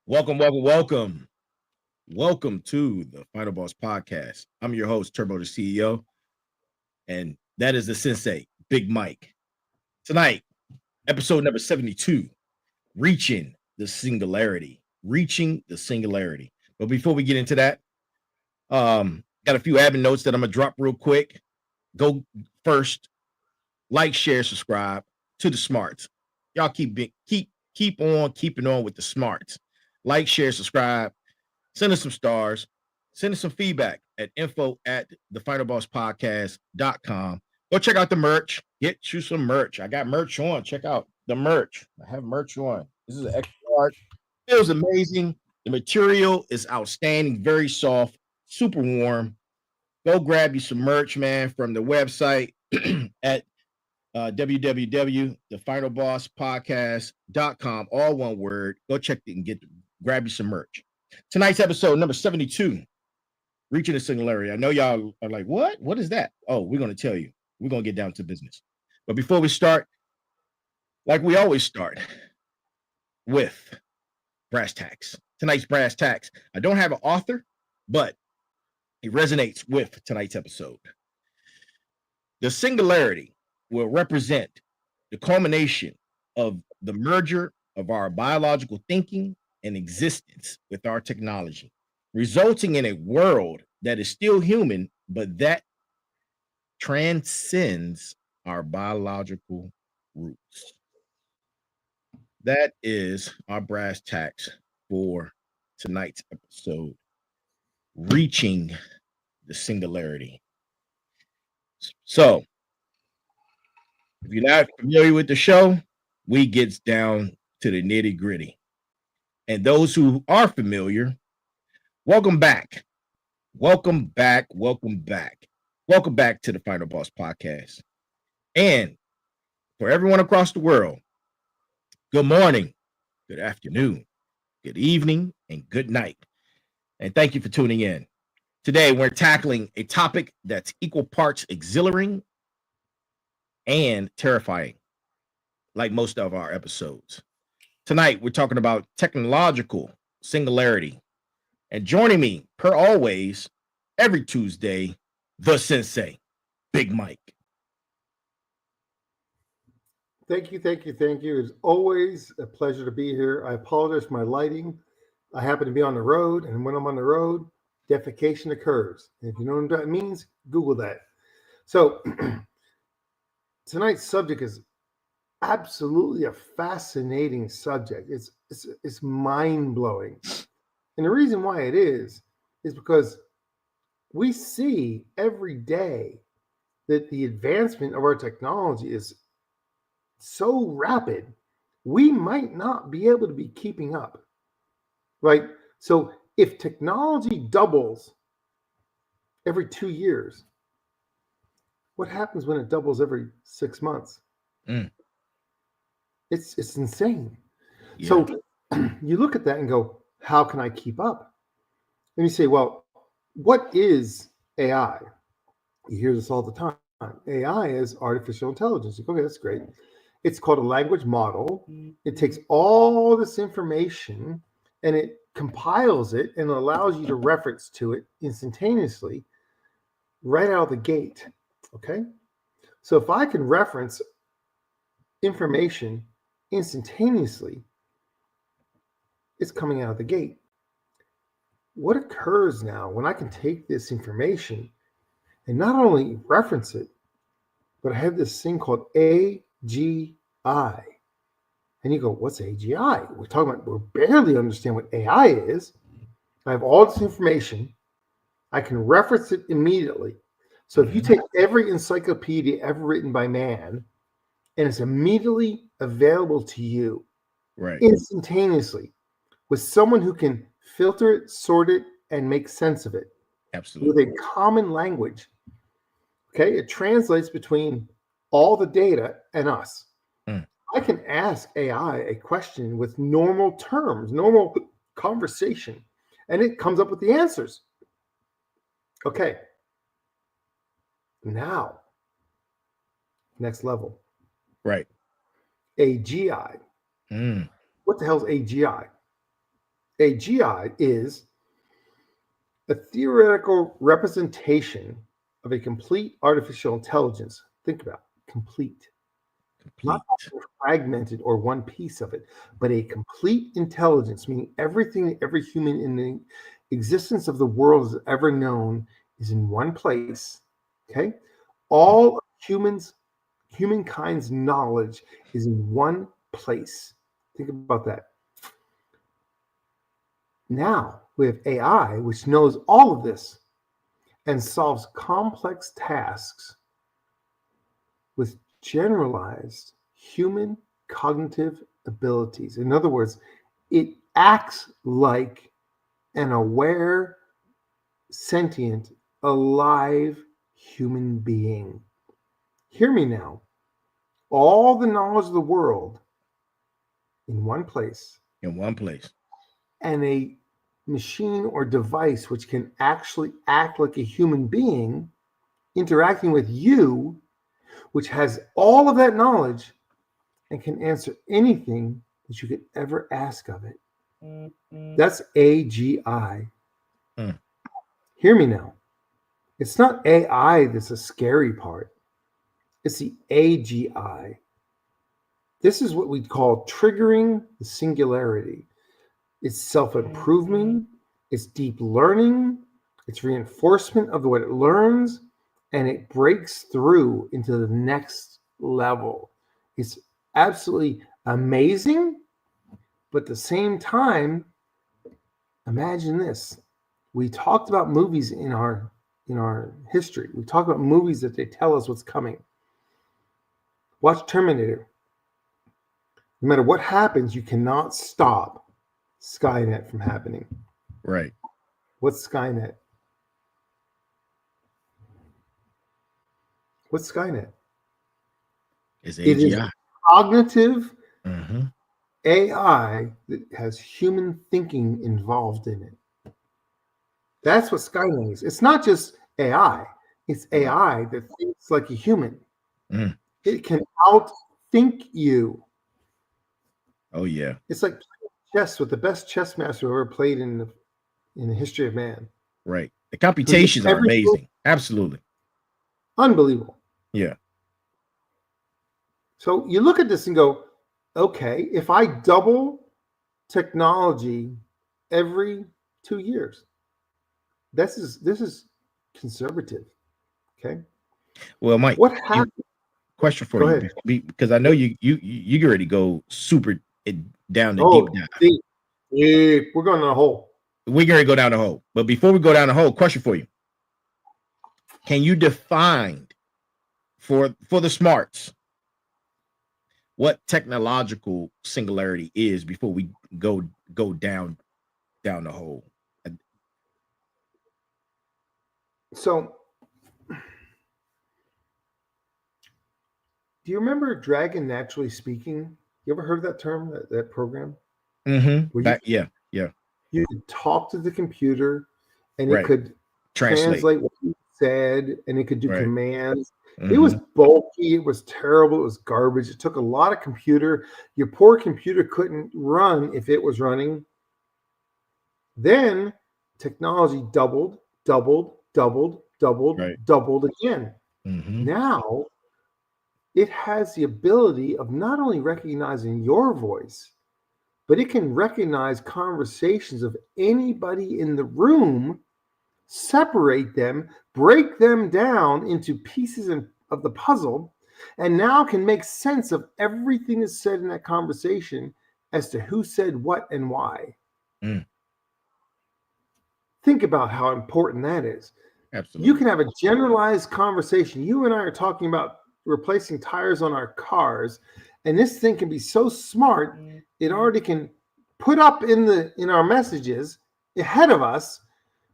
Welcome. Welcome to the Final Boss Podcast. I'm your host, Turbo the CEO, and that is the Sensei, Big Mike. Tonight, episode number 72, Reaching the Singularity. Reaching the Singularity. But before we get into that, got a few admin notes that I'm gonna drop real quick. Go first, like, share, subscribe to the smarts. Y'all keep on keeping on with the smarts. Like, share, subscribe. Send us some stars. Send us some feedback at info@thefinalbosspodcast.com. Go check out the merch. Get you some merch. I got merch on. Check out the merch. I have merch on. This is an extra large. Feels amazing. The material is outstanding, very soft, super warm. Go grab you some merch, man, from the website at www.thefinalbosspodcast.com. All one word. Go check it and grab you some merch. Tonight's episode number 72, Reaching the Singularity. I know y'all are like, what? What is that? Oh, we're going to tell you. We're going to get down to business. But before we start, like we always start with brass tacks. Tonight's brass tacks. I don't have an author, but it resonates with tonight's episode. The singularity will represent the culmination of the merger of our biological thinking and existence with our technology, resulting in a world that is still human, but that transcends our biological roots. That is our brass tacks for tonight's episode, Reaching the Singularity. So, if you're not familiar with the show, we get down to the nitty gritty. And those who are familiar, welcome back. Welcome back. Welcome back. Welcome back to the Final Boss Podcast. And for everyone across the world, good morning, good afternoon, good evening, and good night. And thank you for tuning in. Today, we're tackling a topic that's equal parts exhilarating and terrifying, like most of our episodes. Tonight, we're talking about technological singularity. And joining me, per always, every Tuesday, the Sensei, Big Mike. Thank you. It's always a pleasure to be here. I apologize for my lighting. I happen to be on the road, and when I'm on the road, defecation occurs. And if you know what that means, Google that. So tonight's subject is absolutely a fascinating subject. It's mind-blowing. And the reason why it is because we see every day that the advancement of our technology is so rapid, we might not be able to be keeping up, right? So if technology doubles every 2 years, what happens when it doubles every 6 months? It's insane. Yeah. So you look at that and go, how can I keep up? And you say, well, what is AI? You hear this all the time. AI is artificial intelligence. Okay, that's great. It's called a language model. It takes all this information and it compiles it and allows you to reference to it instantaneously right out of the gate. Okay? So if I can reference information instantaneously, it's coming out of the gate. What occurs now when I can take this information and not only reference it, but I have this thing called AGI. And you go, what's AGI? We barely understand what AI is. I have all this information. I can reference it immediately. So if you take every encyclopedia ever written by man, and it's immediately available to you, right, instantaneously, with someone who can filter it, sort it, and make sense of it. Absolutely. With a common language. Okay, it translates between all the data and us. I can ask AI a question with normal terms, normal conversation, and it comes up with the answers. Okay. Now, next level. Right. AGI. What the hell is AGI? AGI is a theoretical representation of a complete artificial intelligence. Think about it, complete. Not fragmented or one piece of it, but a complete intelligence, meaning everything that every human in the existence of the world has ever known is in one place. Okay? All of humankind's knowledge is in one place. Think about that. Now we have AI, which knows all of this and solves complex tasks with generalized human cognitive abilities. In other words, it acts like an aware, sentient, alive human being. Hear me now. All the knowledge of the world in one place. In one place. And a machine or device which can actually act like a human being interacting with you, which has all of that knowledge and can answer anything that you could ever ask of it. That's AGI. Hear me now. It's not AI that's a scary part. It's the AGI. This is what we call triggering the singularity. It's self-improvement, it's deep learning, it's reinforcement of what it learns, and it breaks through into the next level. It's absolutely amazing, but at the same time, imagine this. We talked about movies in our history. We talk about movies that they tell us what's coming. Watch Terminator. No matter what happens, you cannot stop Skynet from happening. Right. What's Skynet? What's Skynet? It's It is AGI. cognitive AI that has human thinking involved in it. That's what Skynet is. It's not just AI. It's AI that thinks like a human. It can outthink you. Oh yeah. It's like chess with the best chess master who ever played in the history of man. Right. The computations are amazing. Absolutely. Unbelievable. Yeah. So you look at this and go, okay, if I double technology every 2 years, this is conservative. Okay. Well, Mike, what happened? Question for you, because I know you get ready to go super down the deep dive. Deep. We're going down a hole. We're going to go down the hole. But before we go down the hole, question for you. Can you define for the smarts what technological singularity is before we go down the hole? So, do you remember Dragon Naturally Speaking? You ever heard that term, that program? Yeah. You could talk to the computer, and it could translate what you said, and it could do commands. It was bulky. It was terrible. It was garbage. It took a lot of computer. Your poor computer couldn't run if it was running. Then technology doubled again. Now it has the ability of not only recognizing your voice, but it can recognize conversations of anybody in the room, separate them, break them down into pieces of the puzzle, and now can make sense of everything that's said in that conversation as to who said what and why. Think about how important that is. Absolutely. You can have a generalized conversation. You and I are talking about replacing tires on our cars, and this thing can be so smart, it already can put up in our messages ahead of us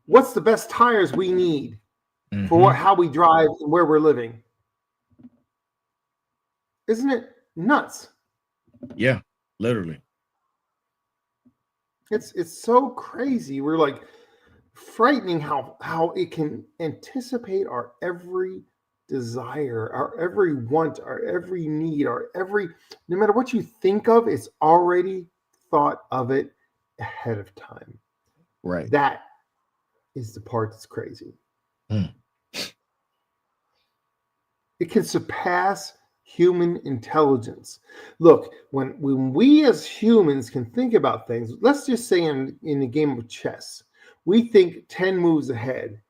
what's the best tires we need for how we drive and where we're living. Isn't it nuts? Yeah, literally. It's so crazy. We're like frightening how it can anticipate our every desire, our every want, our every need, no matter what you think of, it's already thought of it ahead of time. Right. That is the part that's crazy. Mm. It can surpass human intelligence. Look, when we as humans can think about things, let's just say in a game of chess, we think 10 moves ahead.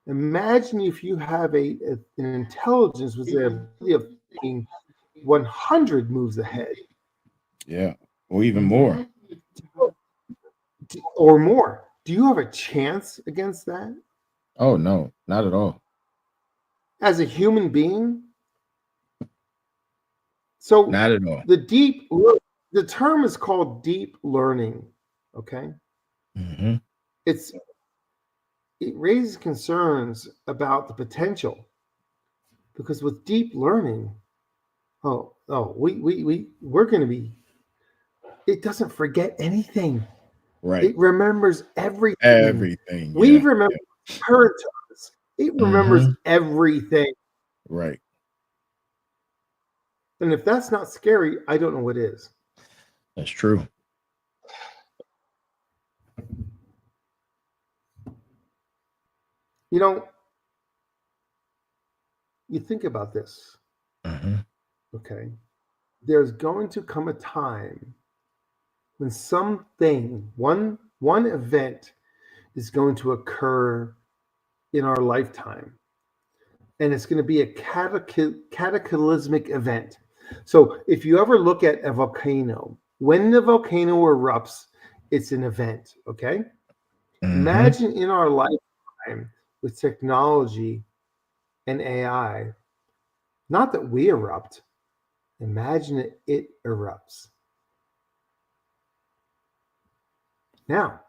Imagine if you have an intelligence with the ability of thinking 100 moves ahead. Yeah. Or even more. Or more. Do you have a chance against that Oh no, not at all. as a human being? So Not at all. the term is called deep learning. Okay, Mm-hmm. it's it raises concerns about the potential because with deep learning, we're going to be. It doesn't forget anything. Right. It remembers everything. Everything. We Yeah. remember current times. It remembers Mm-hmm. everything. Right. And if that's not scary, I don't know what is. That's true. You know, you think about this, Mm-hmm. okay? There's going to come a time when one event is going to occur in our lifetime. And it's going to be a cataclysmic event. So if you ever look at a volcano, when the volcano erupts, it's an event, okay? Mm-hmm. Imagine in our lifetime with technology and AI, not that we erupt, imagine it erupts. Now,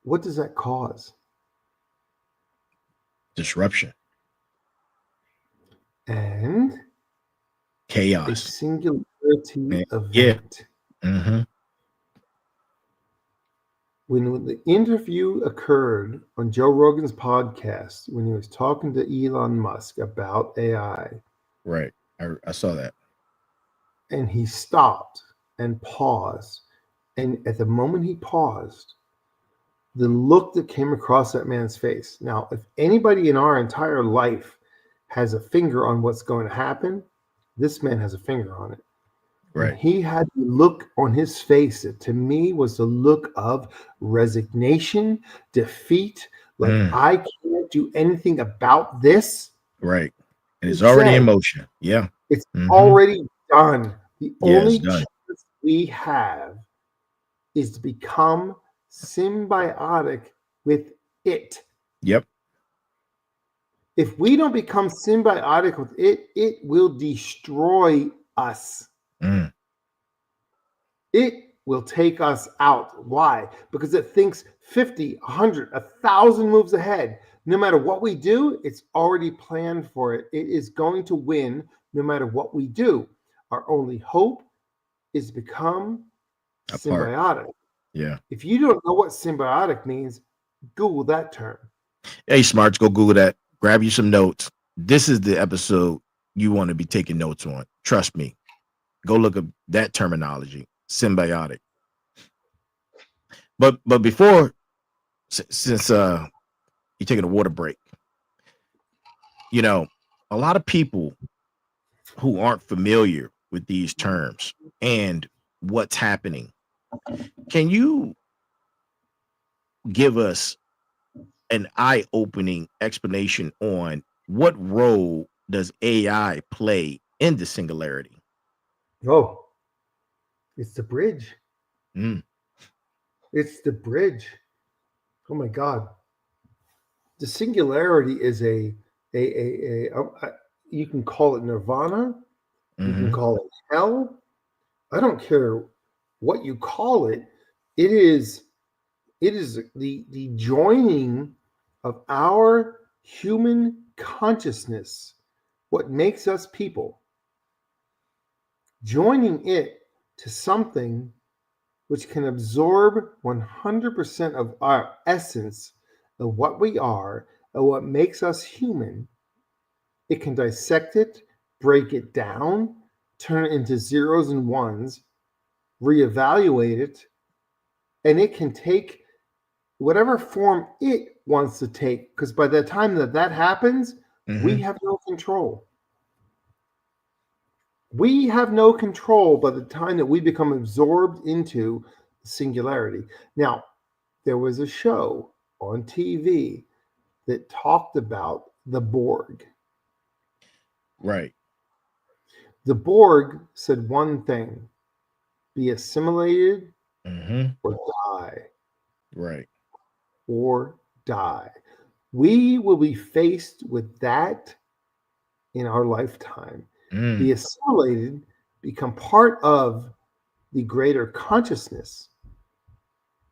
what does that cause? Disruption. And a Chaos. singularity Yeah. event. Mm-hmm. When the interview occurred on Joe Rogan's podcast, when he was talking to Elon Musk about AI, Right. I saw that. and he stopped and paused, and at the moment he paused, the look that came across that man's face. Now, if anybody in our entire life has a finger on what's going to happen, this man has a finger on it. And Right. he had the look on his face that to me was the look of resignation, defeat, like Mm. I can't do anything about this. Right. And He it's already in said, motion. Yeah. it's Mm-hmm. already done. The Yeah, it's only done. chance we have is to become symbiotic with it. Yep. If we don't become symbiotic with it, it will destroy us. Mm. It will take us out. Why? Because it thinks 50, 100, 1,000 moves ahead. No matter what we do, it's already planned for it. It is going to win no matter what we do. Our only hope is to become Apart. symbiotic. Yeah. If you don't know what symbiotic means, Google that term. Hey, smarts, go Google that. Grab you some notes. This is the episode you want to be taking notes on. Trust me. Go look up that terminology, symbiotic. But before, since you're taking a water break, you know, a lot of people who aren't familiar with these terms and what's happening, can you give us an eye-opening explanation on what role does AI play in the singularity? Oh, it's the bridge. Mm. It's the bridge. Oh my God. The singularity is you can call it nirvana, you can Mm-hmm. call it hell. I don't care what you call it. It is the joining of our human consciousness, what makes us people, joining it to something which can absorb 100% of our essence of what we are and what makes us human. It can dissect it, break it down, turn it into zeros and ones, reevaluate it, and it can take whatever form it wants to take. Because by the time that happens, we have no control. We have no control by the time that we become absorbed into singularity. Now, there was a show on TV that talked about the Borg. Right. The Borg said one thing: be assimilated or die. Right. Or die. We will be faced with that in our lifetime. Be assimilated, become part of the greater consciousness,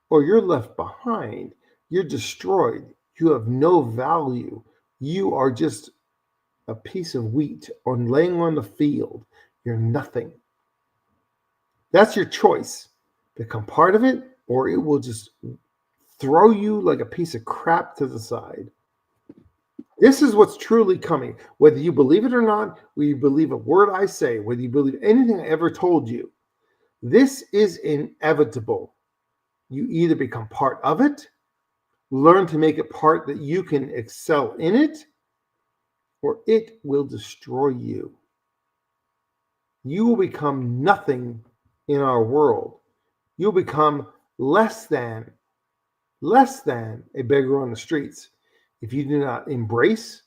or you're left behind. You're destroyed. You have no value. You are just a piece of wheat laying on the field. You're nothing. That's your choice. Become part of it, or it will just throw you like a piece of crap to the side. This is what's truly coming. Whether you believe it or not, whether you believe a word I say, whether you believe anything I ever told you, this is inevitable. You either become part of it, learn to make it part that you can excel in it, or it will destroy you. You will become nothing in our world. You'll become less than a beggar on the streets if you do not embrace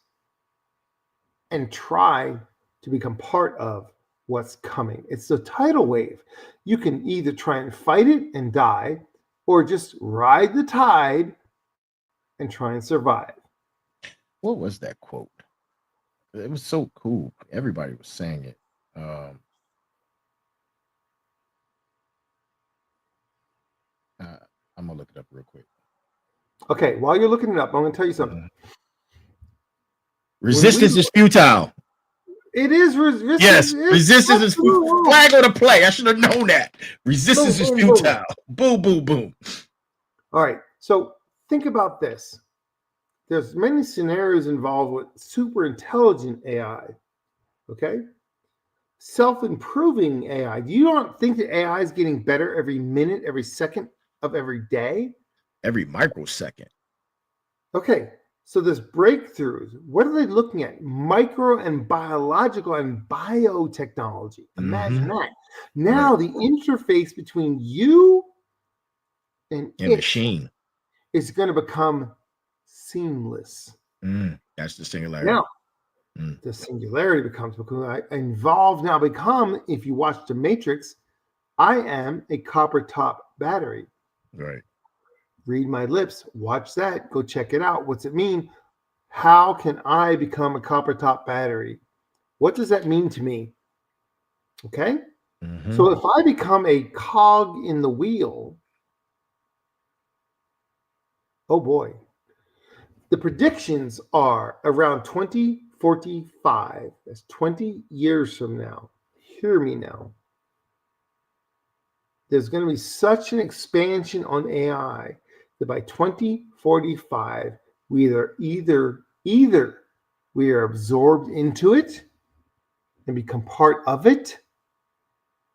and try to become part of what's coming. It's the tidal wave. You can either try and fight it and die, or just ride the tide and try and survive. What was that quote? It was so cool. Everybody was saying it. I'm gonna look it up real quick. Okay, while you're looking it up, I'm going to tell you something. Resistance is futile. It is resistance. Yes, resistance is futile. Flag on the play. I should have known that. Resistance is futile. Boom, boom, boom. All right. So think about this. There's many scenarios involved with super intelligent AI. Okay. Self-improving AI. Do you not think that AI is getting better every minute, every second of every day? Every microsecond. Okay. So there's breakthroughs. What are they looking at? Micro and biological and biotechnology. Imagine that. Now the interface between you and machine is going to become seamless. That's the singularity. Now, the singularity becomes involved. Now become, if you watch The Matrix, I am a copper top battery. Right. Read my lips. Watch that. Go check it out. What's it mean? How can I become a copper top battery? What does that mean to me? Okay. So if I become a cog in the wheel, oh boy, the predictions are around 2045. That's 20 years from now. Hear me now. There's going to be such an expansion on AI that by 2045, we either we are absorbed into it and become part of it,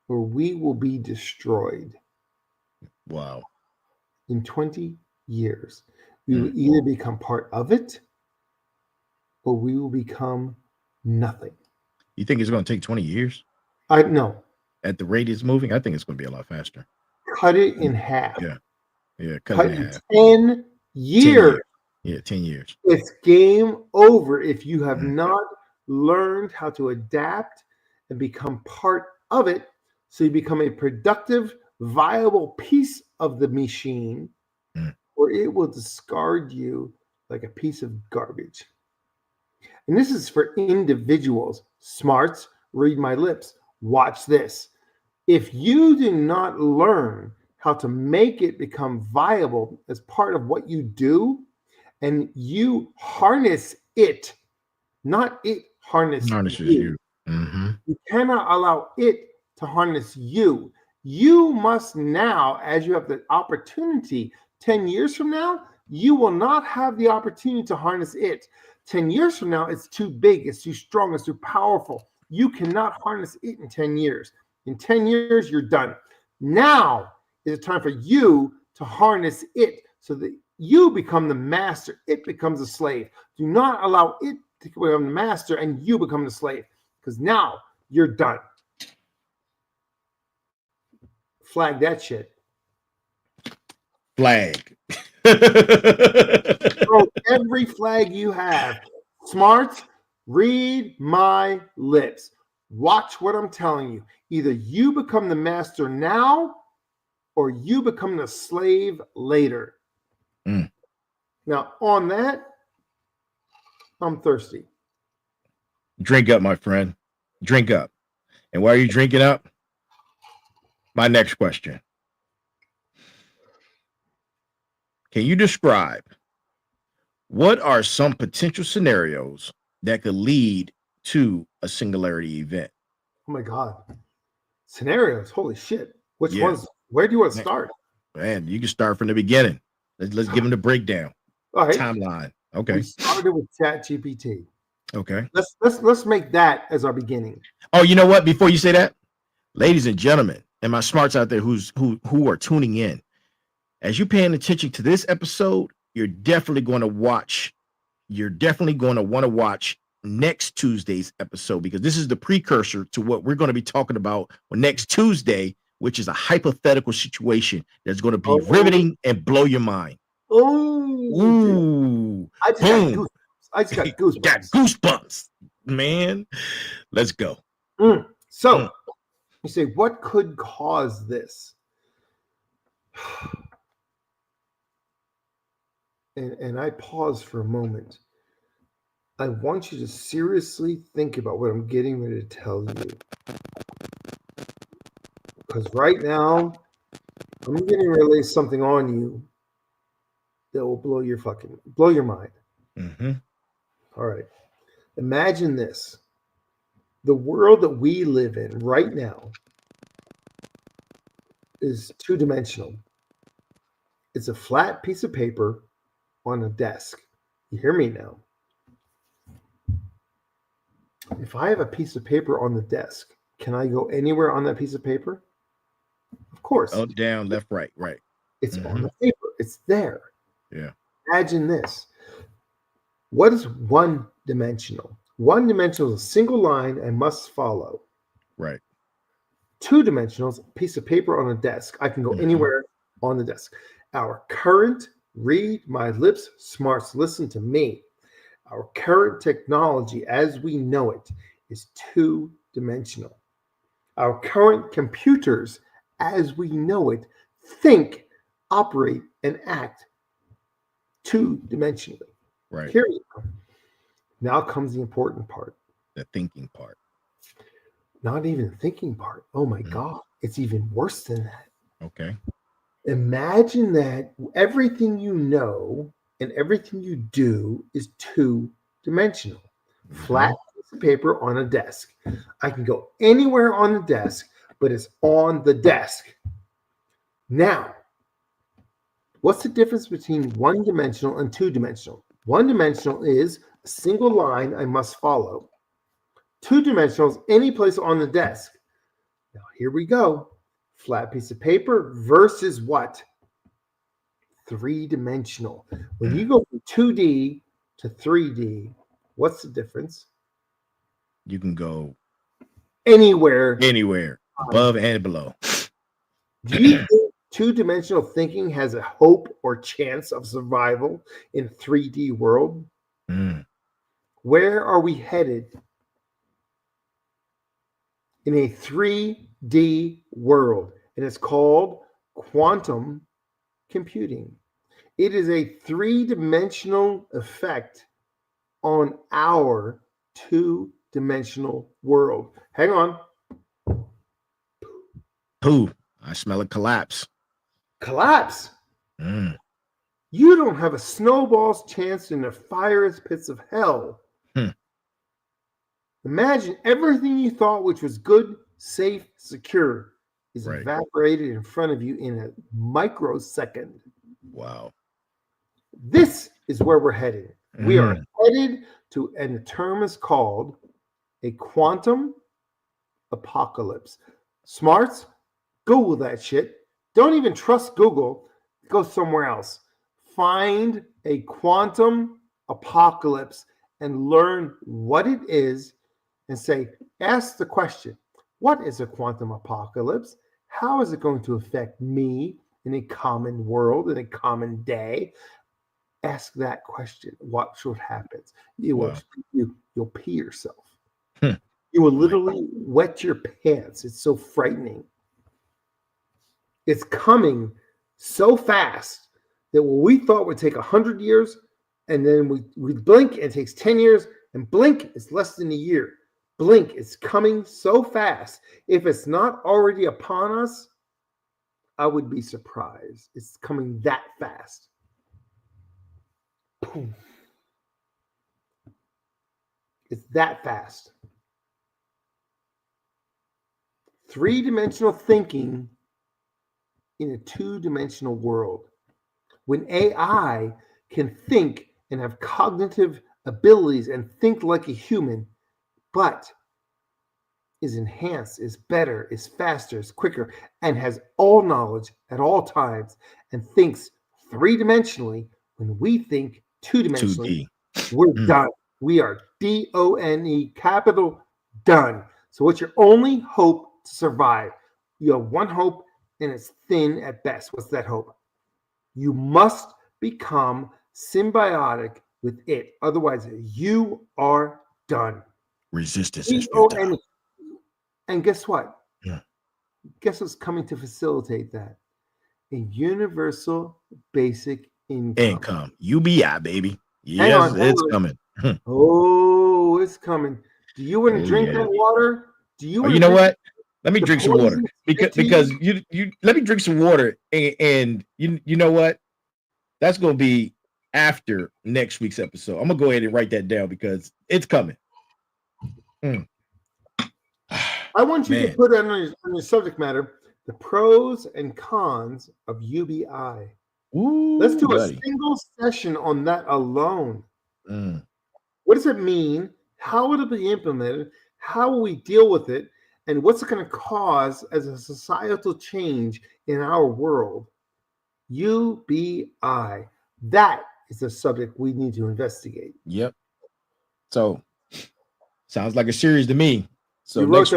or we will be destroyed. Wow. In 20 years, we will either become part of it, or we will become nothing. You think it's going to take 20 years? I know. At the rate it's moving, I think it's going to be a lot faster. Cut it in half. Yeah. Cut it in half. 10 years. 10 years. It's game over if you have not learned how to adapt and become part of it, so you become a productive, viable piece of the machine, or it will discard you like a piece of garbage. And this is for individuals. Smarts, read my lips. Watch this. If you do not learn how to make it become viable as part of what you do, and you harness it, not it harnesses you. You cannot allow it to harness you. You must now, as you have the opportunity, 10 years from now, you will not have the opportunity to harness it. 10 years from now, it's too big, it's too strong, it's too powerful. You cannot harness it in 10 years. In 10 years, you're done. Now is the time for you to harness it so that you become the master. It becomes a slave. Do not allow it to become the master and you become the slave, because now you're done. Flag that shit. Flag. Throw every flag you have. Smarts, read my lips. Watch what I'm telling you. Either you become the master now or you become the slave later. Mm. Now, on that, I'm thirsty. Drink up, my friend. Drink up. And while you're drinking up, my next question. Can you describe what are some potential scenarios that could lead to a singularity event? Oh my God. Scenarios. Holy shit. Which Yeah. ones? Where do you want to start? Man, you can start from the beginning. Let's give them the breakdown. All right. Timeline. Okay. We started with ChatGPT. Okay. Let's make that as our beginning. Oh, you know what? Before you say that, ladies and gentlemen, and my smarts out there who are tuning in, as you're paying attention to this episode, you're definitely going to want to watch next Tuesday's episode, because this is the precursor to what we're going to be talking about on next Tuesday, which is a hypothetical situation that's going to be riveting and blow your mind. Ooh. I just got goosebumps. Got goosebumps, man. Let's go. So you say, what could cause this? And I pause for a moment. I want you to seriously think about what I'm getting ready to tell you. Because right now, I'm getting ready to lay something on you that will blow your mind. Mm-hmm. All right. Imagine this. The world that we live in right now is two-dimensional. It's a flat piece of paper on a desk. You hear me now? If I have a piece of paper on the desk, can I go anywhere on that piece of paper? Of course. Up, down, left, right. It's on the paper. It's there. Yeah. Imagine this. What is one-dimensional? One-dimensional is a single line I must follow. Right. Two-dimensional is a piece of paper on a desk. I can go anywhere on the desk. Our current, read my lips, smarts, listen to me. Our current technology as we know it is two-dimensional. Our current computers as we know it think, operate, and act two-dimensionally. Right. Here you go. Now comes the important part. The thinking part. Not even the thinking part. Oh my God. It's even worse than that. Okay. Imagine that everything you know and everything you do is two-dimensional. Flat piece of paper on a desk. I can go anywhere on the desk, but it's on the desk. Now, what's the difference between one-dimensional and two-dimensional? One-dimensional is a single line I must follow. Two-dimensional is any place on the desk. Now, here we go. Flat piece of paper versus what? Three-dimensional. When you go from 2D to 3D, what's the difference? You can go anywhere, above and below. Do you think two-dimensional thinking has a hope or chance of survival in a 3D world? Where are we headed in a 3D world? And it's called quantum computing. It is a three-dimensional effect on our two-dimensional world. Hang on. Pooh, I smell a collapse. Collapse? You don't have a snowball's chance in the fiery pits of hell. Imagine everything you thought which was good, safe, secure is evaporated in front of you in a microsecond. Wow. This is where we're headed. We are headed to, and the term is called a quantum apocalypse. Smarts, Google that shit. Don't even trust Google. Go somewhere else. Find a quantum apocalypse and learn what it is and say, ask the question, what is a quantum apocalypse? How is it going to affect me in a common world, in a common day? Ask that question. Watch what happens. You'll pee yourself. You will literally wet your pants. It's so frightening. It's coming so fast that what we thought would take 100 years, and then we blink and it takes 10 years, and blink is less than a year. Blink, it's coming so fast. If it's not already upon us, I would be surprised. It's coming that fast. Boom. It's that fast. Three-dimensional thinking in a two-dimensional world. When AI can think and have cognitive abilities and think like a human, but is enhanced, is better, is faster, is quicker, and has all knowledge at all times and thinks three-dimensionally, when we think two-dimensionally, we're done. We are DONE, capital done. So what's your only hope to survive? You have one hope, and it's thin at best. What's that hope? You must become symbiotic with it. Otherwise, you are done. Resistance is futile. And guess what? Yeah. Guess what's coming to facilitate that? A universal basic income. UBI, baby. Yes, it's coming. Oh, it's coming. Do you want to drink that water? Do you? You know what? Let me drink some water because you let me drink some water and you know what? That's gonna be after next week's episode. I'm gonna go ahead and write that down because it's coming. I want you to put on your subject matter the pros and cons of UBI. Ooh, let's do a single session on that alone. What does it mean? How will it be implemented? How will we deal with it? And what's it going to cause as a societal change in our world? UBI. That is a subject we need to investigate. Yep. So, sounds like a series to me. So next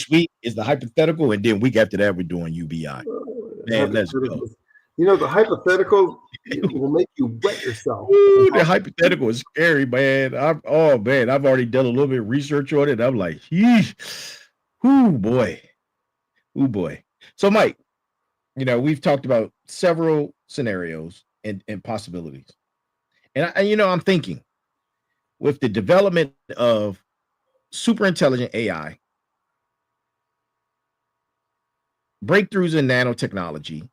week is the hypothetical, and then week after that we're doing UBI. Man, let's go. You know, the hypothetical will make you wet yourself. Ooh, the hypothetical is scary, man. I've already done a little bit of research on it. I'm like, ooh, boy. So, Mike, you know, we've talked about several scenarios and possibilities. And I'm thinking with the development of super intelligent AI, breakthroughs in nanotechnology.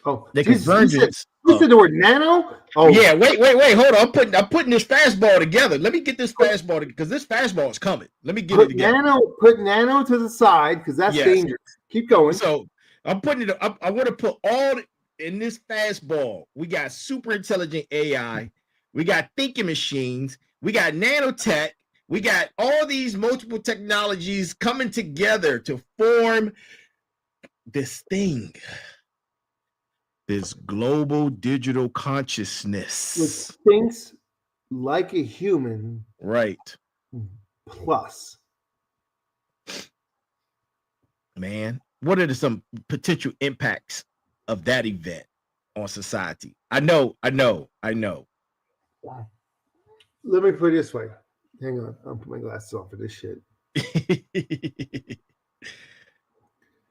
Oh, the convergence. You said the word nano? Oh yeah, wait, hold on. I'm putting this fastball together. Let me get this fastball because this fastball is coming. Let me get it together. Put nano to the side because that's dangerous. Keep going. So I'm putting it up. I want to put all in this fastball. We got super intelligent AI, we got thinking machines, we got nanotech, we got all these multiple technologies coming together to form this thing. This global digital consciousness. Which thinks like a human. Right. Plus. Man, what are some potential impacts of that event on society? I know. Let me put it this way. Hang on. I'll put my glasses on for this shit.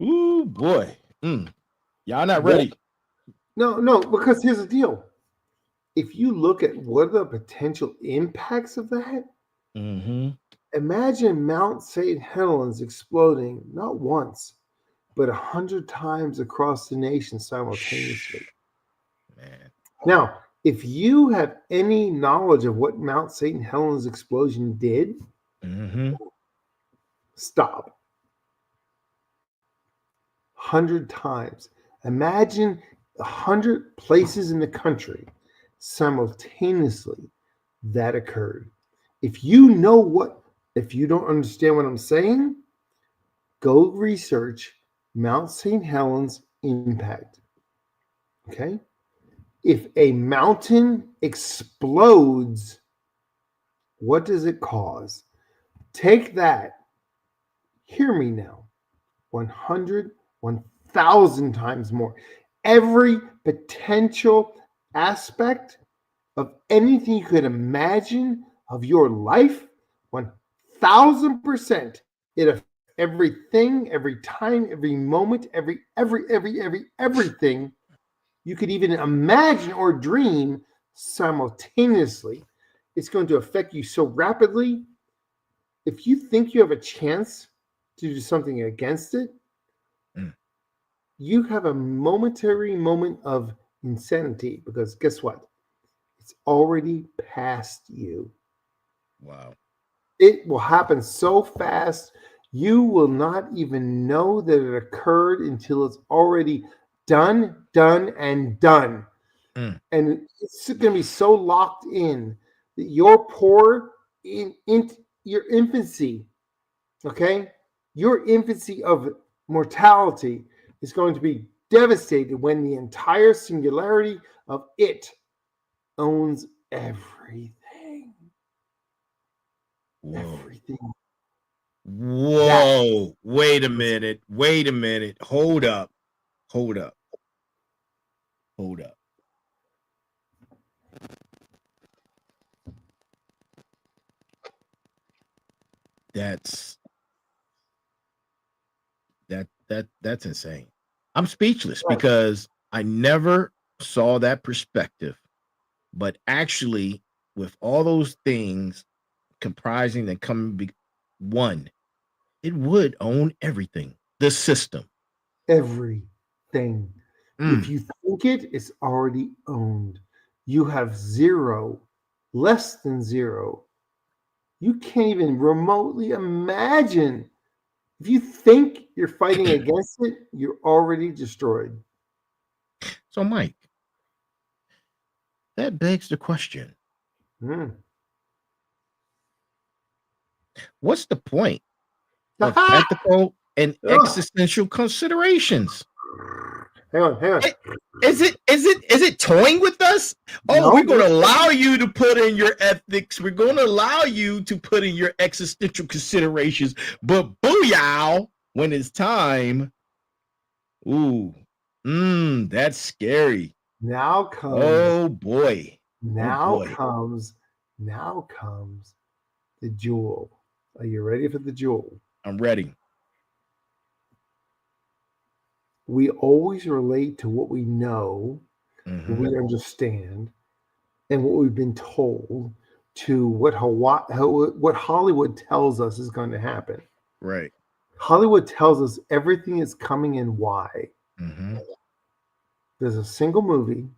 Ooh, boy. Y'all not ready. No, because here's the deal. If you look at what are the potential impacts of that, imagine Mount St. Helens exploding not once, but 100 times across the nation simultaneously. Man. Now, if you have any knowledge of what Mount St. Helens explosion did, stop. 100 times. Imagine 100 places in the country simultaneously that occurred. If you don't understand what I'm saying, go research Mount St. Helens impact. Okay. If a mountain explodes, what does it cause? Take that. Hear me now. 100, 1,000 times more. Every potential aspect of anything you could imagine of your life, 1,000%. It affects everything, every time, every moment, everything you could even imagine or dream simultaneously. It's going to affect you so rapidly. If you think you have a chance to do something against it, Mm. you have a momentary moment of insanity because guess what? It's already past you. Wow. It will happen so fast, you will not even know that it occurred until it's already done, and done. Mm. And it's going to be so locked in that your poor in your infancy, okay, your infancy of mortality is going to be devastated when the entire singularity of it owns everything. Whoa. Everything. That Whoa. Wait a is minute. Wait a minute. Hold up. Hold up. Hold up. That's that's insane. I'm speechless right. because I never saw that perspective. But actually, with all those things comprising and coming be one, it would own everything. The system. Everything. If Mm. you think it, it's already owned. You have zero, less than zero. You can't even remotely imagine. If you think you're fighting against it, you're already destroyed. So, Mike, that begs the question: Hmm. what's the point of Aha! ethical and Ugh. existential considerations? Hang on, hang on. I- Is it toying with us? Oh, we're No, going to allow you to put in your ethics. We're going to allow you to put in your existential considerations. But booyah, when it's time, ooh, that's scary. now comes, Oh boy, oh now boy, comes, now comes the jewel. Are you ready for the jewel? I'm ready. We always relate to what we know, what Mm-hmm. we understand, and what we've been told to what Hollywood tells us is going to happen. Right. Hollywood tells us everything is coming and why. Mm-hmm. There's a single movie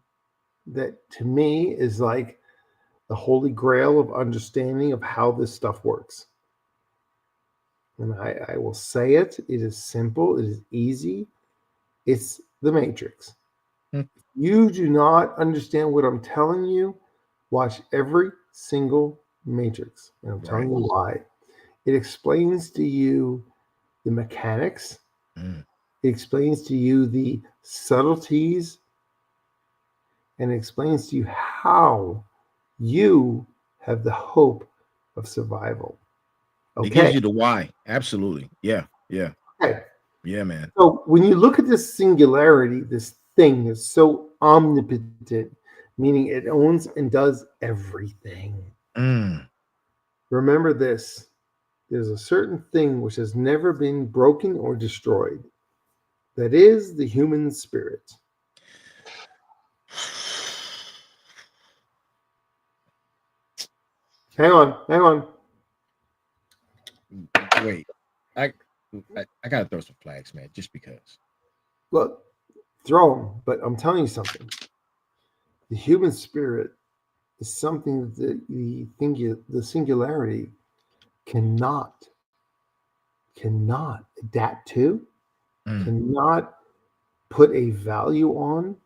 that to me is like the holy grail of understanding of how this stuff works. And I will say it. It is simple. It is easy. It's the Matrix. You do not understand what I'm telling you, watch every single Matrix. And I'm telling Right. you why. It explains to you the mechanics, Mm. it explains to you the subtleties, and it explains to you how you have the hope of survival. It gives Okay. you the why. Absolutely. Yeah. Yeah. Okay. Yeah, man. So when you look at this singularity, this thing is so omnipotent, meaning it owns and does everything. Mm. Remember this, there's a certain thing which has never been broken or destroyed. That is the human spirit. Hang on, hang on. Wait. I, I gotta throw some flags, man, just because. Look, throw them, but I'm telling you something. The human spirit is something that the singularity cannot adapt to, Mm. cannot put a value on,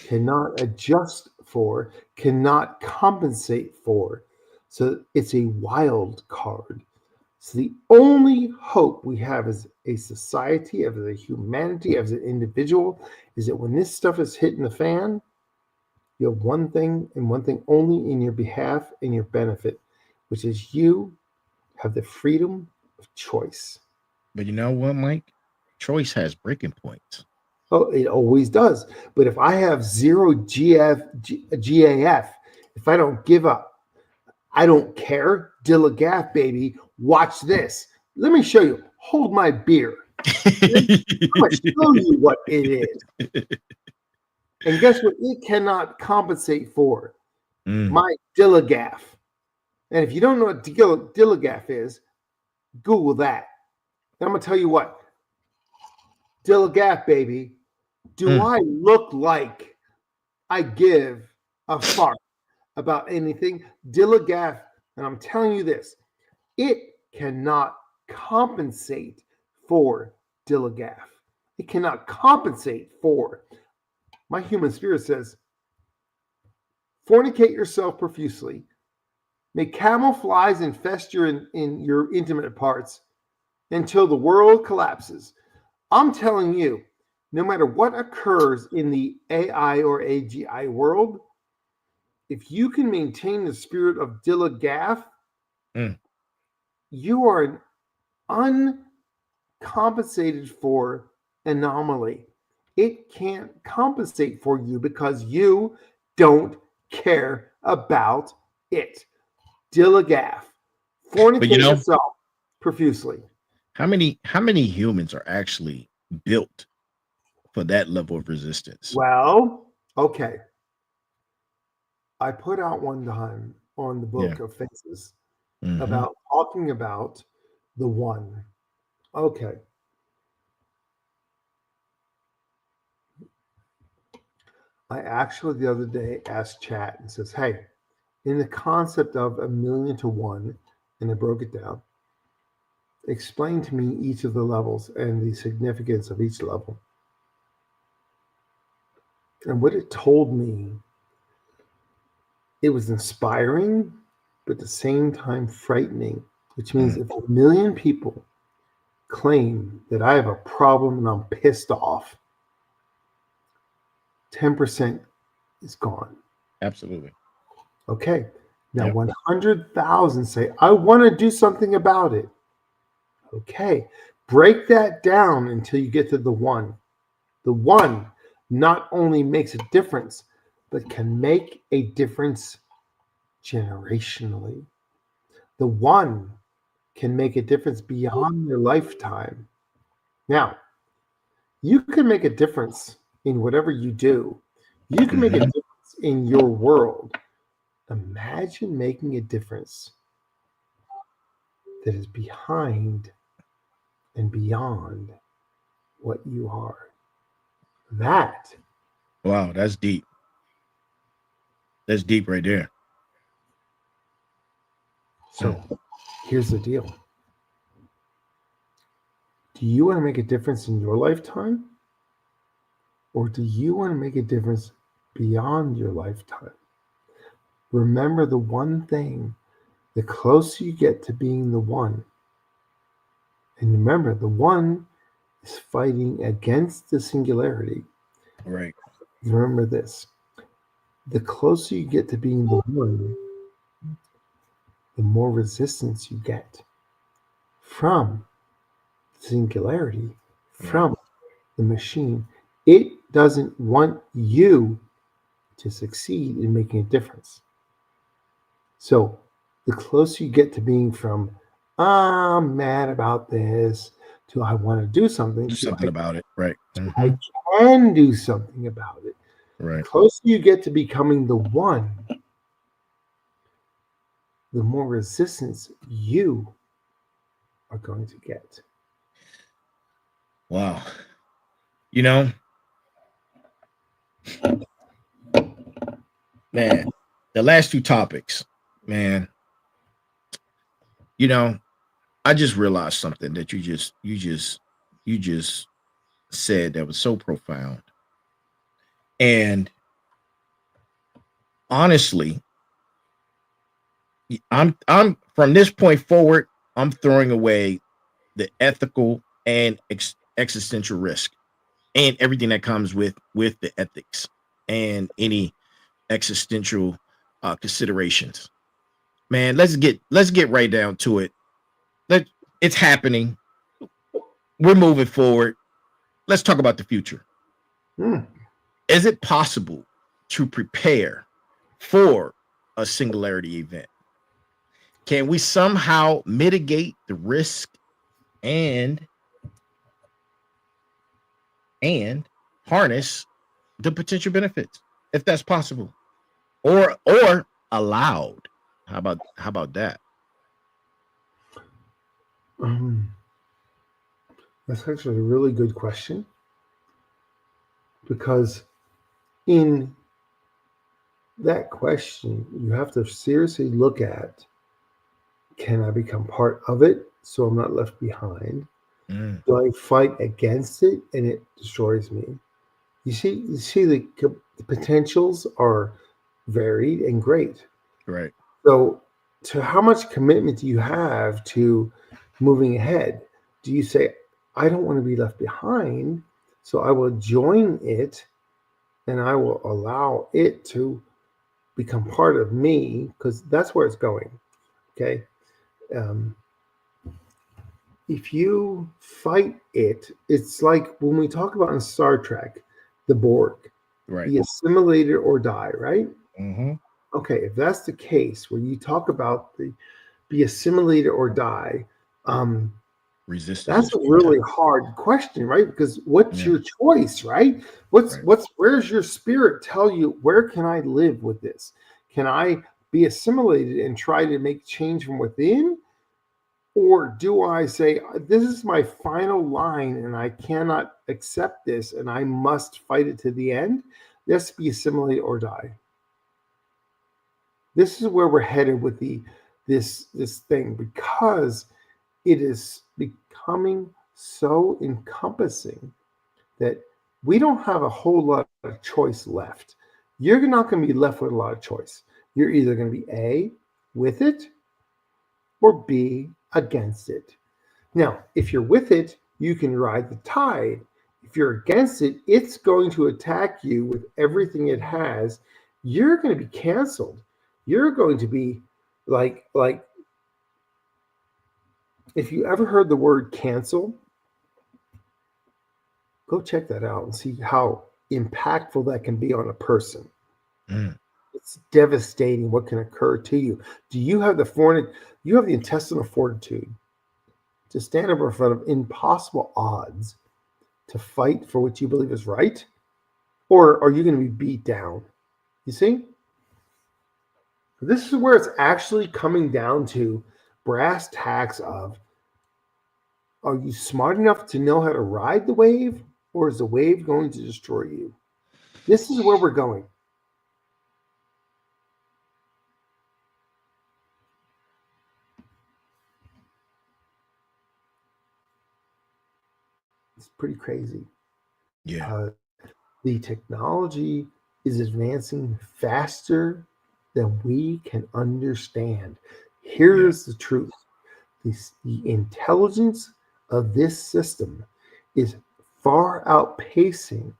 cannot adjust for, cannot compensate for. So it's a wild card. So the only hope we have as a society, as a humanity, as an individual, is that when this stuff is hitting the fan, you have one thing and one thing only in your behalf and your benefit, which is you have the freedom of choice. But you know what, Mike? Choice has breaking points. Oh, it always does. But if I have zero GAF, if I don't give up, I don't care. Dilligaf, baby. Watch this. Let me show you. Hold my beer. I'm going to show you what it is. And guess what? It cannot compensate for my Dilligaf. And if you don't know what Dilligaf is, Google that. And I'm going to tell you what. Dilligaf, baby. Do I look like I give a fart about anything? Dilligaf, and I'm telling you this, it cannot compensate for Dilligaf. It cannot compensate for. My human spirit says, fornicate yourself profusely, make camouflage infest in your intimate parts until the world collapses. I'm telling you, no matter what occurs in the AI or AGI world, if you can maintain the spirit of Dilligaf, you are an uncompensated for anomaly. It can't compensate for you because you don't care about it. Dilligaf, fornicate yourself profusely. How many humans are actually built for that level of resistance? Well, okay. I put out one time on the book of faces about talking about the one. Okay. I actually the other day asked chat and says, hey, in the concept of 1,000,000 to 1, and I broke it down, explain to me each of the levels and the significance of each level. And what it told me, it was inspiring, but at the same time frightening, which means if 1,000,000 people claim that I have a problem and I'm pissed off, 10% is gone. Absolutely. Okay. Now 100,000 say, I want to do something about it. Okay. Break that down until you get to the one. The one not only makes a difference, but can make a difference generationally. The one can make a difference beyond your lifetime. Now, you can make a difference in whatever you do. You can make a difference in your world. Imagine making a difference that is behind and beyond what you are. That. Wow, that's deep. That's deep right there. So here's the deal. Do you want to make a difference in your lifetime? Or do you want to make a difference beyond your lifetime? Remember the one thing, the closer you get to being the one, and remember the one is fighting against the singularity. Right. Remember this. The closer you get to being the one, the more resistance you get from singularity, from the machine. It doesn't want you to succeed in making a difference. So the closer you get to being from, I'm mad about this, to I want to do something, Do something about it. Right. I can do something about it. Right. The closer you get to becoming the one, the more resistance you are going to get. Wow. You know, man, the last two topics, man, you know, I just realized something that you just said that was so profound. And honestly, I'm from this point forward, I'm throwing away the ethical and existential risk and everything that comes with the ethics and any existential considerations. Man, let's get right down to it. Let It's happening. We're moving forward. Let's talk about the future. Hmm. Is it possible to prepare for a singularity event? Can we somehow mitigate the risk and and harness the potential benefits if that's possible or allowed? How about that? Um, that's actually a really good question because in that question, you have to seriously look at, can I become part of it so I'm not left behind? Mm, Do I fight against it and it destroys me? You see the potentials are varied and great. right. So, to how much commitment do you have to moving ahead? Do you say, I don't want to be left behind, so I will join it and I will allow it to become part of me because that's where it's going. Okay. Um, if you fight it, it's like when we talk about in Star Trek, the Borg, Right. be assimilated or die, right? Mm-hmm. Okay, if that's the case, when you talk about the be assimilated or die, um, Resistance that's is a futile. really hard question, right? Because what's Yeah. your choice, right? What's Right. what's where's your spirit tell you where can I live with this? Can I be assimilated and try to make change from within? Or do I say, this is my final line and I cannot accept this and I must fight it to the end? Let's be assimilate or die. This is where we're headed with this thing because it is becoming so encompassing that we don't have a whole lot of choice left. You're not going to be left with a lot of choice. You're either going to be A, with it, or B, against it. Now, if you're with it, you can ride the tide. If you're against it, it's going to attack you with everything it has. You're going to be canceled. You're going to be like if you ever heard the word cancel, go check that out and see how impactful that can be on a person. Mm, It's devastating what can occur to you. Do you have you have the intestinal fortitude to stand up in front of impossible odds to fight for what you believe is right? Or are you going to be beat down? You see? This is where it's actually coming down to brass tacks of, are you smart enough to know how to ride the wave, or is the wave going to destroy you? This is where we're going. It's pretty crazy yeah. because the technology is advancing faster than we can understand. Yeah. Here's the truth: the intelligence of this system is far outpacing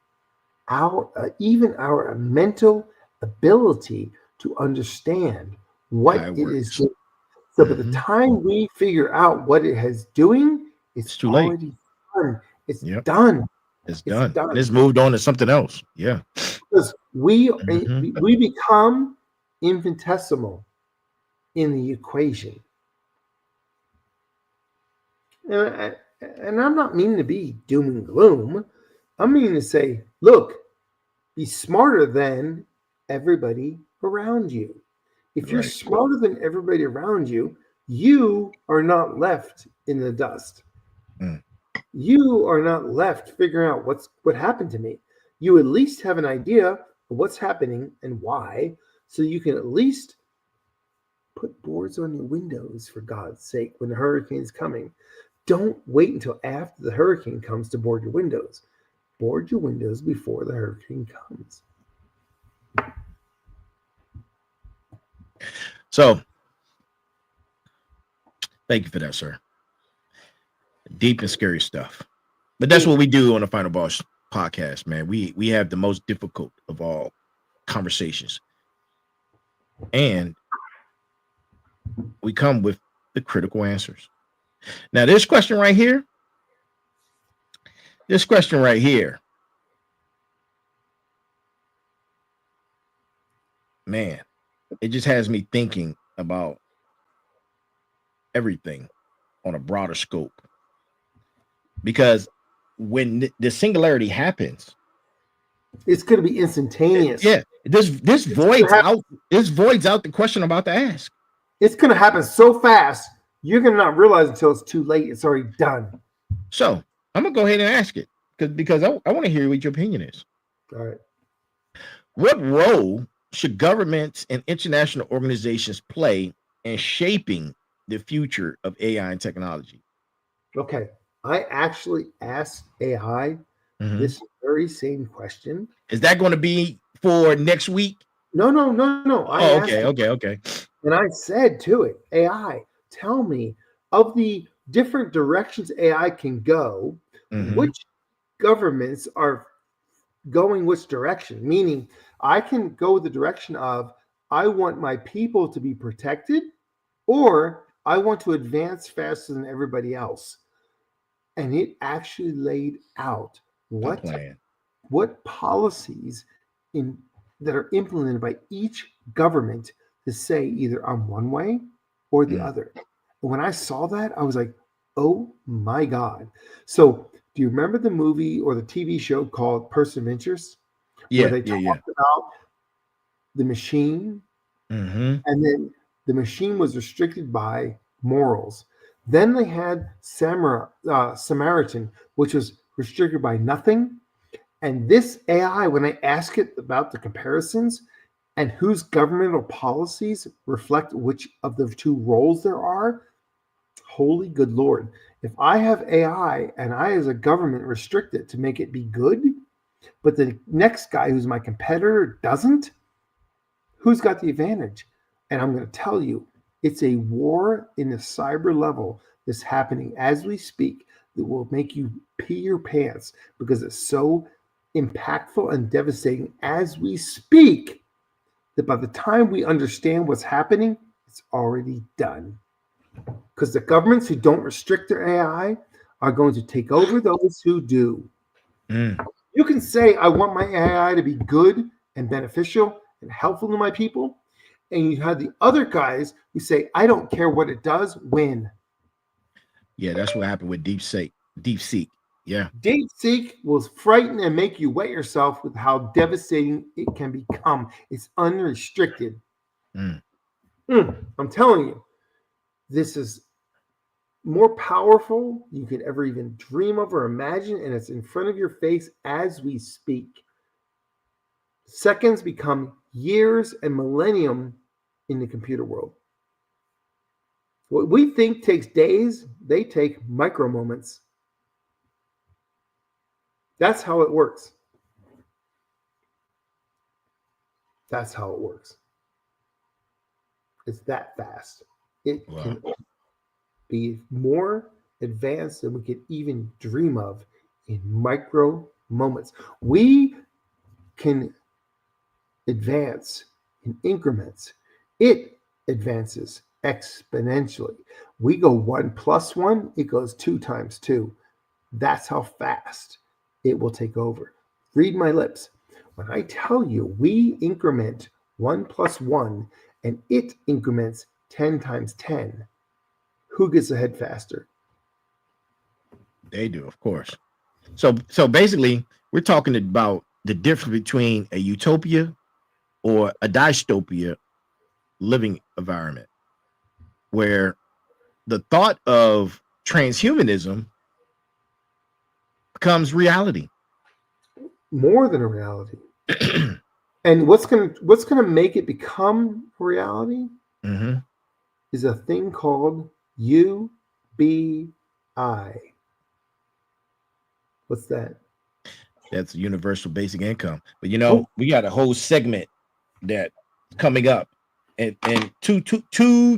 even our mental ability to understand How what it it is works. doing. So by the Mm-hmm. time we figure out what it has doing, it's It's too late. already done. It's Yep. done. It's It's done. And done. it's moved on to something else. Yeah. Because Mm-hmm. we become infinitesimal in the equation. And, and I'm not meaning to be doom and gloom. I'm meaning to say, look, be smarter than everybody around you. If you're Right. smarter than everybody around you, you are not left in the dust. Mm, You are not left figuring out what happened to me. You at least have an idea of what's happening and why, so you can at least put boards on your windows for God's sake when the hurricane's coming. Don't wait until after the hurricane comes to board your windows. Board your windows before the hurricane comes. so Thank you for that, sir. Deep and scary stuff. But that's what we do on the Final Boss podcast, man. We have the most difficult of all conversations. And we come with the critical answers. Now, this question right here, man, it just has me thinking about everything on a broader scope. Because when the singularity happens, it's going to be instantaneous. Yeah, this voids out the question I'm about to ask. It's going to happen so fast, you're going to not realize until it's too late. It's already done. So I'm gonna go ahead and ask it because I want to hear what your opinion is. All right. What role should governments and international organizations play in shaping the future of AI and technology? Okay. I actually asked AI this very same question. Is that going to be for next week? No. Okay. And I said to it, AI, tell me of the different directions AI can go, which governments are going which direction? Meaning, I can go the direction of I want my people to be protected, or I want to advance faster than everybody else. And it actually laid out what policies that are implemented by each government to say either I'm one way or the other. And when I saw that, I was like, oh my God. So do you remember the movie or the TV show called Person of Interest? Yeah, where they talked about the machine, and then the machine was restricted by morals. Then they had Samaritan, which was restricted by nothing. And this AI, when I ask it about the comparisons and whose governmental policies reflect which of the two roles there are, holy good Lord. If I have AI and I as a government restrict it to make it be good, but the next guy who's my competitor doesn't, who's got the advantage? And I'm going to tell you, it's a war in the cyber level that's happening as we speak that will make you pee your pants because it's so impactful and devastating as we speak that by the time we understand what's happening, it's already done. Because the governments who don't restrict their AI are going to take over those who do. You can say, I want my AI to be good and beneficial and helpful to my people. And you have the other guys who say, I don't care what it does, win. Yeah, that's what happened with DeepSeek. Yeah. DeepSeek will frighten and make you wet yourself with how devastating it can become. It's unrestricted. I'm telling you, this is more powerful you could ever even dream of or imagine, and it's in front of your face as we speak. Seconds become years and millennium in the computer world. What we think takes days, they take micro moments. That's how it works. That's how it works. It's that fast. It can be more advanced than we could even dream of in micro moments. We can advance in increments. It advances exponentially. We go 1 + 1, it goes 2 × 2. That's how fast it will take over. Read my lips. When I tell you we increment 1 + 1 and it increments 10 × 10, who gets ahead faster? They do, of course. So basically, we're talking about the difference between a utopia or a dystopia living environment where the thought of transhumanism becomes reality. More than a reality. And what's gonna make it become reality is a thing called UBI. What's that? That's universal basic income. But we got a whole segment that coming up, and two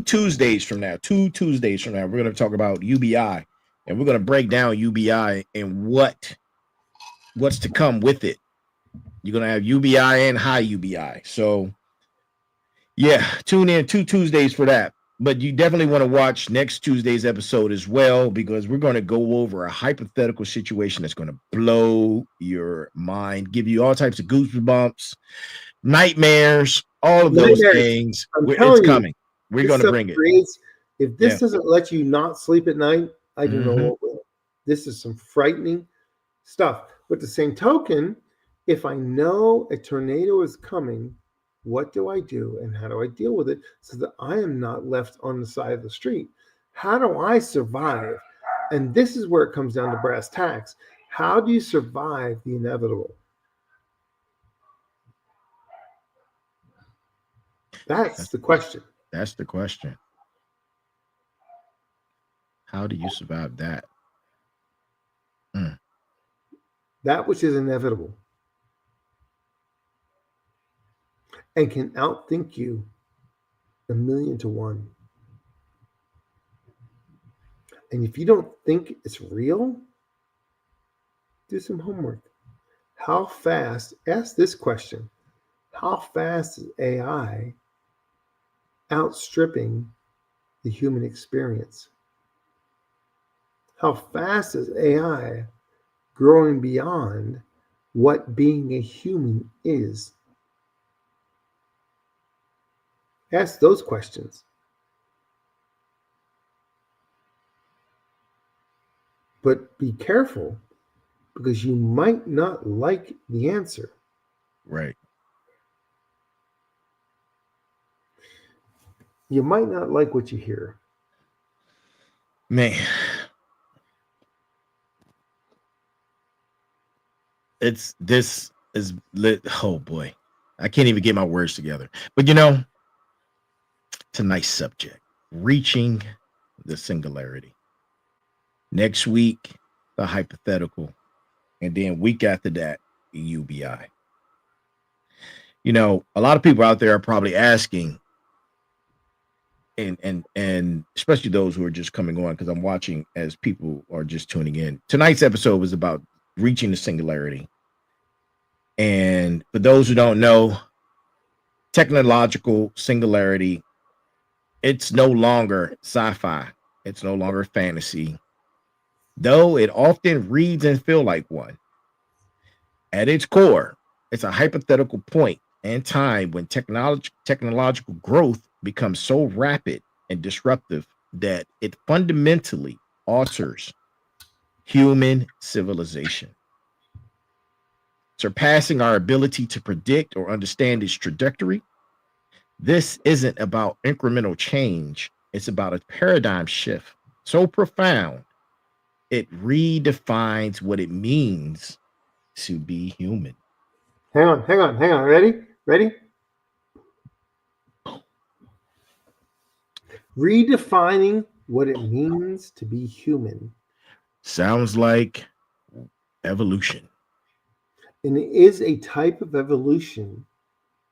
Tuesdays from now, we're going to talk about UBI, and we're going to break down UBI and what's to come with it. You're going to have UBI and high UBI. So, yeah, tune in 2 Tuesdays for that. But you definitely want to watch next Tuesday's episode as well, because we're going to go over a hypothetical situation that's going to blow your mind, give you all types of goosebumps, nightmares, all of those things. I'm It's telling you, coming. We're going to bring it. If this doesn't let you not sleep at night, I don't know what will. This is some frightening stuff. With the same token, if I know a tornado is coming, what do I do and how do I deal with it so that I am not left on the side of the street? How do I survive? And this is where it comes down to brass tacks. How do you survive the inevitable? That's the question. That's the question. How do you survive that? That which is inevitable and can outthink you 1,000,000 to 1. And if you don't think it's real, do some homework. How fast, ask this question, how fast is AI outstripping the human experience? How fast is AI growing beyond what being a human is? Ask those questions. But be careful, because you might not like the answer. Right. You might not like what you hear. Man. This is lit. Oh boy. I can't even get my words together. But tonight's subject, reaching the singularity. Next week, the hypothetical. And then week after that, UBI. A lot of people out there are probably asking, and especially those who are just coming on, because I'm watching as people are just tuning in. Tonight's episode was about reaching the singularity. And for those who don't know, technological singularity, it's no longer sci-fi. It's no longer fantasy, though it often reads and feel like one. At its core, it's a hypothetical point and time when technological growth becomes so rapid and disruptive that it fundamentally alters human civilization, surpassing our ability to predict or understand its trajectory. This isn't about incremental change. It's about a paradigm shift so profound, it redefines what it means to be human. Hang on. Ready? Redefining what it means to be human. Sounds like evolution. And it is a type of evolution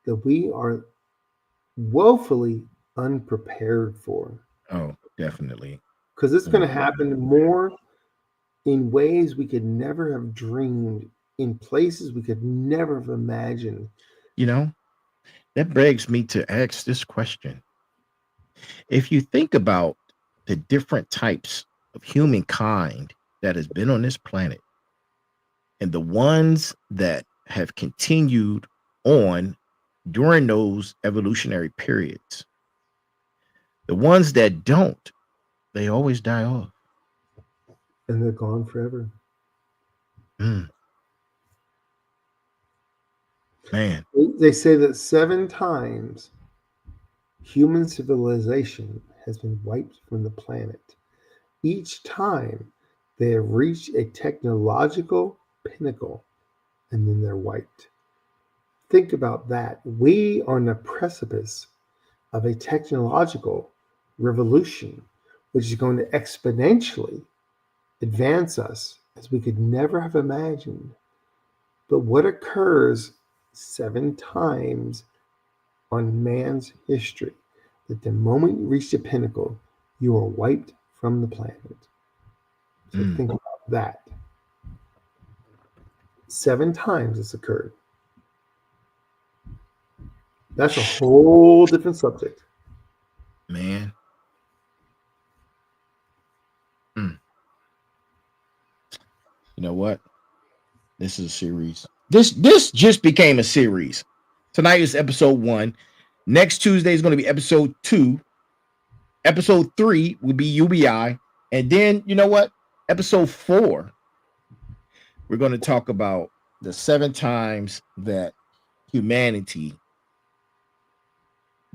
that we are woefully unprepared for. Oh, definitely. Because it's going to happen more in ways we could never have dreamed, in places we could never have imagined. That begs me to ask this question. If you think about the different types of humankind that has been on this planet and the ones that have continued on during those evolutionary periods, the ones that don't, they always die off. And they're gone forever. Man. They say that 7 times human civilization has been wiped from the planet. Each time they have reached a technological pinnacle and then they're wiped. Think about that. We are on the precipice of a technological revolution, which is going to exponentially advance us as we could never have imagined. But what occurs 7 times on man's history? that the moment you reach the pinnacle, you are wiped from the planet. So think about that. 7 times this occurred. That's a whole different subject. Man. You know what? This is a series. This just became a series. Tonight is episode 1. Next Tuesday is going to be episode 2. Episode 3 will be UBI. And then, you know what? Episode 4, we're going to talk about the 7 times that humanity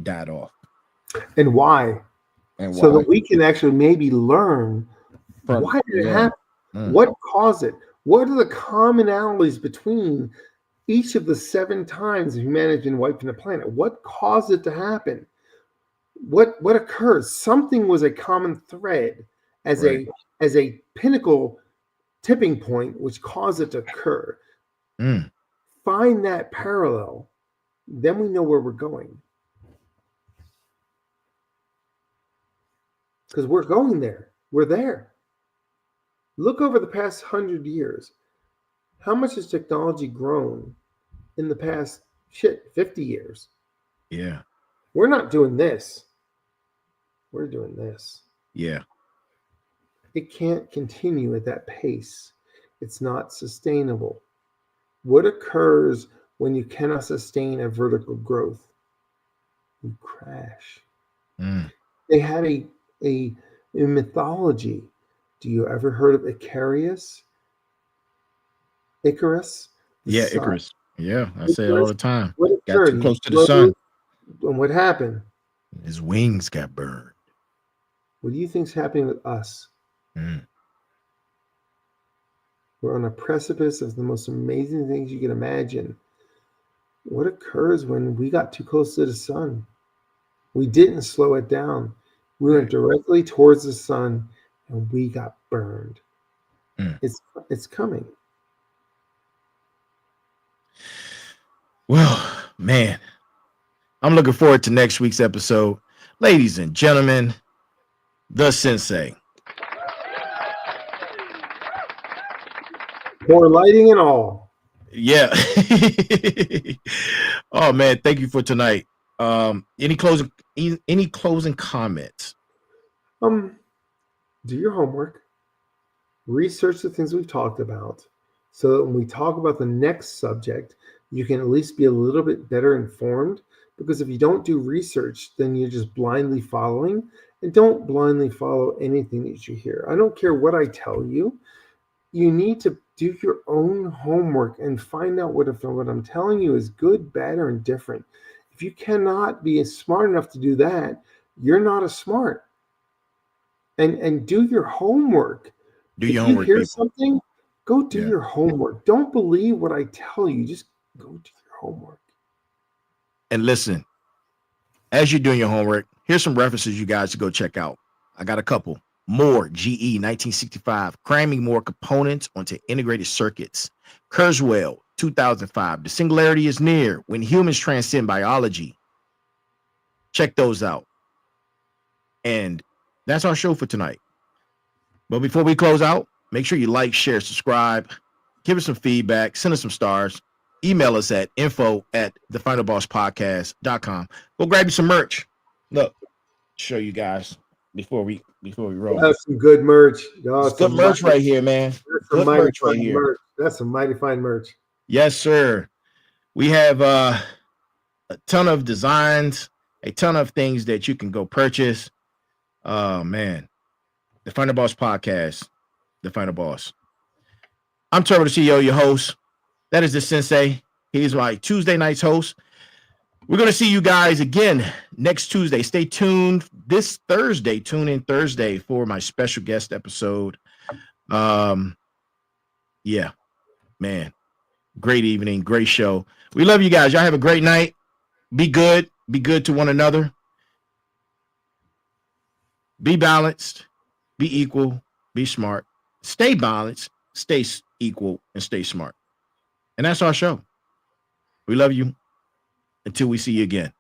died off. And why? So that we can actually maybe learn why did it happen? What caused it? What are the commonalities between each of the 7 times humanity has been wiped from the planet? What caused it to happen? What occurs? Something was a common thread as a pinnacle tipping point which caused it to occur. Find that parallel, then we know where we're going. Because we're going there. We're there. Look over the past 100 years. How much has technology grown in the past 50 years? Yeah. We're not doing this. We're doing this. Yeah. It can't continue at that pace. It's not sustainable. What occurs when you cannot sustain a vertical growth? You crash. They had a mythology. Do you ever heard of Icarus? Icarus? Yeah, sun. Icarus. Yeah, I say it all the time. What got too close to the sun. And what happened? His wings got burned. What do you think's happening with us? We're on a precipice of the most amazing things you can imagine. What occurs when we got too close to the sun? We didn't slow it down. We went directly towards the sun and we got burned. It's coming. Well, man, I'm looking forward to next week's episode. Ladies and gentlemen, the Sensei. More lighting and all. Yeah. Oh man, thank you for tonight. Any closing comments? Do your homework. Research the things we've talked about so that when we talk about the next subject, you can at least be a little bit better informed. Because if you don't do research, then you're just blindly following. And don't blindly follow anything that you hear. I don't care what I tell you. You need to do your own homework and find out what I'm telling you is good, bad, or indifferent. If you cannot be smart enough to do that, you're not as smart. And do your homework. Do your homework. If you hear something, go do your homework. Don't believe what I tell you. Just go do your homework. And listen, as you're doing your homework, here's some references you guys to go check out. I got a couple. Moore, GE, 1965, cramming more components onto integrated circuits. Kurzweil, 2005, The Singularity is Near, When Humans Transcend Biology. Check those out. And that's our show for tonight. But before we close out, make sure you like, share, subscribe, give us some feedback, send us some stars, email us at info@thefinalbosspodcast.com. Go grab you some merch. Look, show you guys before we roll. That's some good merch. Oh, good merch right here, man. Good merch right here. That's some mighty fine merch. Yes, sir. We have a ton of designs, a ton of things that you can go purchase. Oh man, the Final Boss Podcast, the Final Boss. I'm Turbo, the CEO, your host. That is the Sensei. He's my Tuesday night's host. We're going to see you guys again next Tuesday. Stay tuned this Thursday. Tune in Thursday for my special guest episode. Yeah, man. Great evening. Great show. We love you guys. Y'all have a great night. Be good. Be good to one another. Be balanced. Be equal. Be smart. Stay balanced. Stay equal and stay smart. And that's our show. We love you until we see you again.